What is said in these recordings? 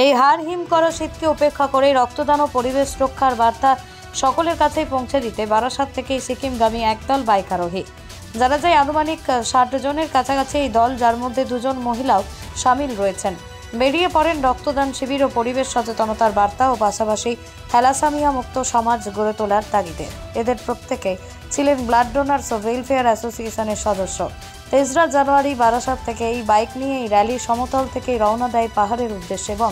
এই হাড় হিম করা শীতকে উপেক্ষা করে রক্তদান ও পরিবেশ রক্ষার বার্তা সকলের কাছেই পৌঁছে দিতে বারাসাত থেকে সিকিমগামী একদল বাইক আরোহী যারা যায় আনুমানিক ৬০ জনের কাছাকাছি এই দল, যার মধ্যে ২ জন মহিলাও সামিল রয়েছেন। বেরিয়ে পড়েন রক্তদান শিবির ও পরিবেশ সচেতনতার বার্তা ও পাশাপাশি থ্যালাসেমিয়া মুক্ত সমাজ গড়ে তোলার তাগিদে। এদের প্রত্যেকে ছিলেন ব্লাড ডোনার্স ও ওয়েলফেয়ার অ্যাসোসিয়েশনের সদস্য। ৩রা জানুয়ারি বারাসাত থেকে এই বাইক নিয়ে এই র্যালি সমতল থেকে রওনা দেয় পাহাড়ের উদ্দেশ্যে এবং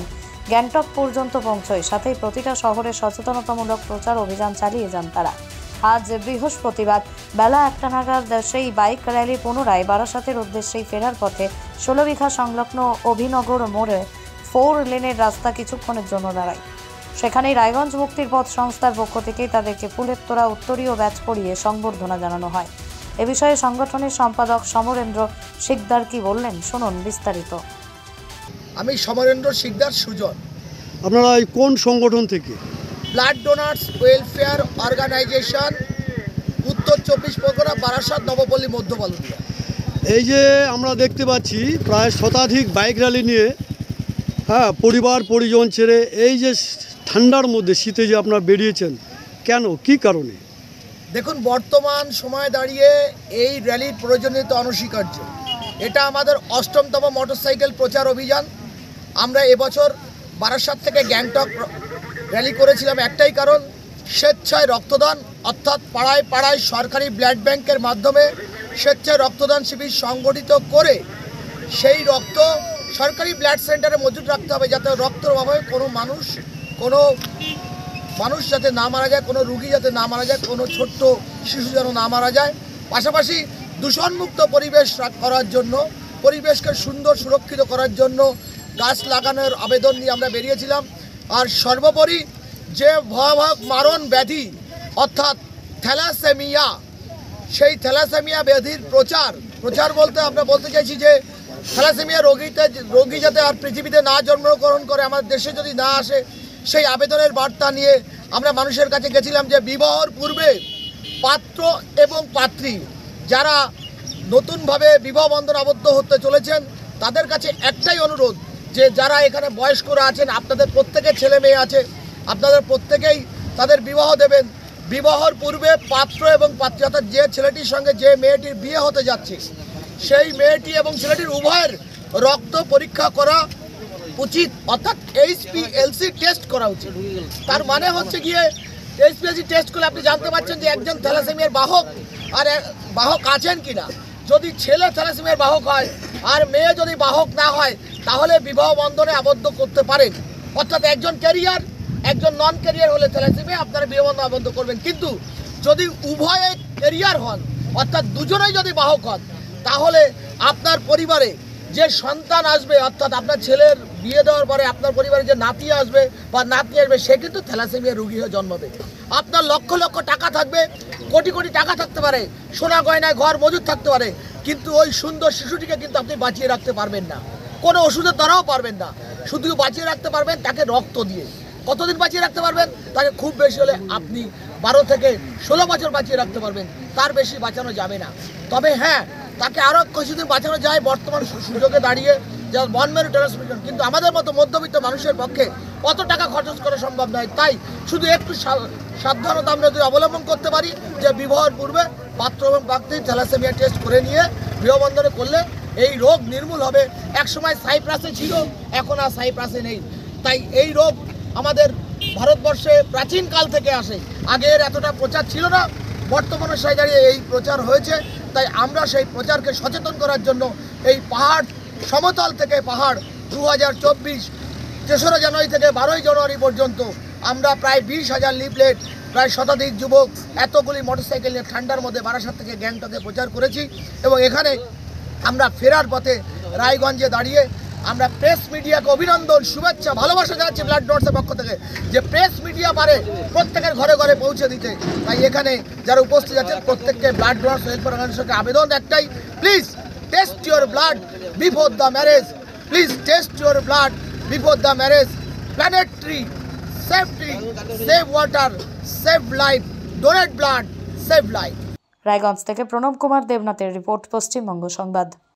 গ্যাংটক পর্যন্ত পৌঁছয়। সাথেই প্রতিটা শহরে সচেতনতামূলক প্রচার অভিযান চালিয়ে যান তারা। আজ বৃহস্পতিবার বেলা ১টা নাগাদ সেই বাইক র্যালি পুনরায় বারাসাতের উদ্দেশ্যেই ফেরার পথে ১৬ বিঘা সংলগ্ন অভিনগর মোড়ে 4 লেনের রাস্তা কিছুক্ষণের জন্য দাঁড়ায়। সেখানেই রায়গঞ্জ মুক্তির পথ সংস্থার পক্ষ থেকেই তাদেরকে ফুলের তোড়া, উত্তরীয় ব্যাচ পরিয়ে সংবর্ধনা জানানো হয়। এ বিষয়ে সংগঠনের সম্পাদক সমরেন্দ্র শিকদার কি বললেন, শুনুন বিস্তারিত। আমি সমরেন্দ্র শিকদার সুজন। আপনারা কোন সংগঠন থেকে? ব্লাড ডোনার্স ওয়েলফেয়ার অর্গানাইজেশন, উত্তর ২৪ পরগনা, বারাসাত, নবপল্লী, মধ্য বালুরিয়া। এই যে আমরা দেখতে পাচ্ছি প্রায় শতাধিক বাইক র্যালি নিয়ে পরিবার পরিজন ছেড়ে এই যে ঠান্ডার মধ্যে শীতে যে আপনারা বেরিয়েছেন, কেন, কি কারণে? দেখুন, বর্তমান সময় দাঁড়িয়ে এই র্যালির প্রয়োজনীয়তা অনস্বীকার্য। এটা আমাদের ৮ম মোটরসাইকেল প্রচার অভিযান। আমরা এবছর বারাসাত থেকে গ্যাংটক র্যালি করেছিলাম একটাই কারণ, স্বেচ্ছায় রক্তদান, অর্থাৎ পাড়ায় পাড়ায় সরকারি ব্লাড ব্যাংকের মাধ্যমে স্বেচ্ছায় রক্তদান শিবির সংগঠিত করে সেই রক্ত সরকারি ব্লাড সেন্টারে মজুত রাখতে হবে, যাতে রক্তের অভাবে কোনো মানুষ যাতে না মারা যায়, কোনো রুগী যাতে না মারা যায়, কোনো ছোট্ট শিশু যেন না মারা যায়। পাশাপাশি দূষণমুক্ত পরিবেশ করার জন্য, পরিবেশকে সুন্দর সুরক্ষিত করার জন্য গাছ লাগানোর আবেদন নিয়ে আমরা বেরিয়েছিলাম। আর সর্বোপরি যে ভয়াবহ মারণ ব্যাধি অর্থাৎ থ্যালাসেমিয়া, সেই থ্যালাসেমিয়া ব্যাধির প্রচার বলতে আমরা বলতে চাইছি যে থ্যালাসেমিয়া রোগী যাতে আর পৃথিবীতে না জন্মগ্রহণ করে, আমাদের দেশে যদি না আসে, সেই আবেদনের বার্তা নিয়ে আমরা মানুষের কাছে গেছিলাম যে বিবাহর পূর্বে পাত্র এবং পাত্রী যারা নতুনভাবে বিবাহ বন্ধনে আবদ্ধ হতে চলেছেন, তাদের কাছে একটাই অনুরোধ যে যারা এখানে বয়স্করা আছেন, আপনাদের প্রত্যেকের ছেলে মেয়ে আছে, আপনাদের প্রত্যেকেই তাদের বিবাহ দেবেন। বিবাহর পূর্বে পাত্র এবং পাত্রী, অর্থাৎ যে ছেলেটির সঙ্গে যে মেয়েটির বিয়ে হতে যাচ্ছে, সেই মেয়েটি এবং ছেলেটির উভয়ের রক্ত পরীক্ষা করা উচিত, অর্থাৎ HPLC টেস্ট করা উচিত। তার মানে হচ্ছে গিয়ে HPLC টেস্ট করলে আপনি জানতে পারছেন যে একজন থ্যালাসেমিয়ার বাহক আছেন কিনা। যদি ছেলে থ্যালাসেমিয়ার বাহক হয় আর মেয়ে যদি বাহক না হয়, তাহলে বিবাহ বন্ধনে আবদ্ধ করতে পারেন। অর্থাৎ একজন ক্যারিয়ার, একজন নন ক্যারিয়ার হলে থ্যালাসেমিয়া আপনারা বিবাহ বন্ধনে আবদ্ধ করবেন। কিন্তু যদি উভয়ে ক্যারিয়ার হন, অর্থাৎ দুজনেই যদি বাহক হন, তাহলে আপনার পরিবারে যে সন্তান আসবে, অর্থাৎ আপনার ছেলের বিয়ে দেওয়ার পরে আপনার পরিবারে যে নাতি আসবে বা নাতনি আসবে, সে কিন্তু থ্যালাসেমিয়া রোগী হয়ে জন্মাবে। আপনার লক্ষ লক্ষ টাকা থাকবে, কোটি কোটি টাকা থাকতে পারে, সোনা গয়নায় ঘর মজুদ থাকতে পারে, কিন্তু ওই সুন্দর শিশুটিকে কিন্তু আপনি বাঁচিয়ে রাখতে পারবেন না, কোনো ওষুধের দ্বারাও পারবেন না। শুধু বাঁচিয়ে রাখতে পারবেন তাকে রক্ত দিয়ে। কতদিন বাঁচিয়ে রাখতে পারবেন? তাকে খুব বেশি হলে আপনি ১২ থেকে ১৬ বছর বাঁচিয়ে রাখতে পারবেন, তার বেশি বাঁচানো যাবে না। তবে হ্যাঁ, তাকে আরও কিছুদিন বাঁচানো যায় বর্তমান সুযোগে দাঁড়িয়ে, যা বন মেরু ট্রান্সমিশন। কিন্তু আমাদের মতো মধ্যবিত্ত মানুষের পক্ষে অত টাকা খরচ করা সম্ভব নয়। তাই শুধু একটু সাবধানতা আমরা যদি অবলম্বন করতে পারি যে বিবাহের পূর্বে পাত্র এবং পাত্রী থ্যালাসেমিয়া টেস্ট করে নিয়ে বিবাহ বন্ধনে করলে এই রোগ নির্মূল হবে। একসময় সাইপ্রাসে ছিল, এখন আর সাইপ্রাসে নেই। তাই এই রোগ আমাদের ভারতবর্ষে প্রাচীনকাল থেকে আসে, আগের এতটা প্রচার ছিল না, বর্তমানে সেই দাঁড়িয়ে এই প্রচার হয়েছে। তাই আমরা সেই প্রচারকে সচেতন করার জন্য এই পাহাড়, সমতল থেকে পাহাড় 2024 ৩রা জানুয়ারি থেকে 12ই জানুয়ারি পর্যন্ত আমরা প্রায় 20,000 লিফলেট, প্রায় শতাধিক যুবক, এতগুলি মোটরসাইকেল নিয়ে ঠান্ডার মধ্যে বারাসাত থেকে গ্যাংটকে প্রচার করেছি। এবং এখানে আমরা ফেরার পথে রায়গঞ্জে দাঁড়িয়ে আমরা প্রেস মিডিয়াকে অভিনন্দন, শুভেচ্ছা, ভালোবাসা জানাচ্ছি ব্লাড ডোনার্সের পক্ষ থেকে, যে প্রেস মিডিয়া পারে প্রত্যেকের ঘরে ঘরে পৌঁছে দিতে। তাই এখানে যারা উপস্থিত আছেন প্রত্যেককে ব্লাড ডোনার্স ওয়েলফেয়ার অর্গানাইজেশনকে আবেদন একটাই, please test your blood before the marriage, please test your blood before the marriage. Planet tree, save tree, save water, save life, donate blood, save life. Raiganj থেকে প্রণব কুমার দেবনাথের রিপোর্ট, পশ্চিমবঙ্গ সংবাদ।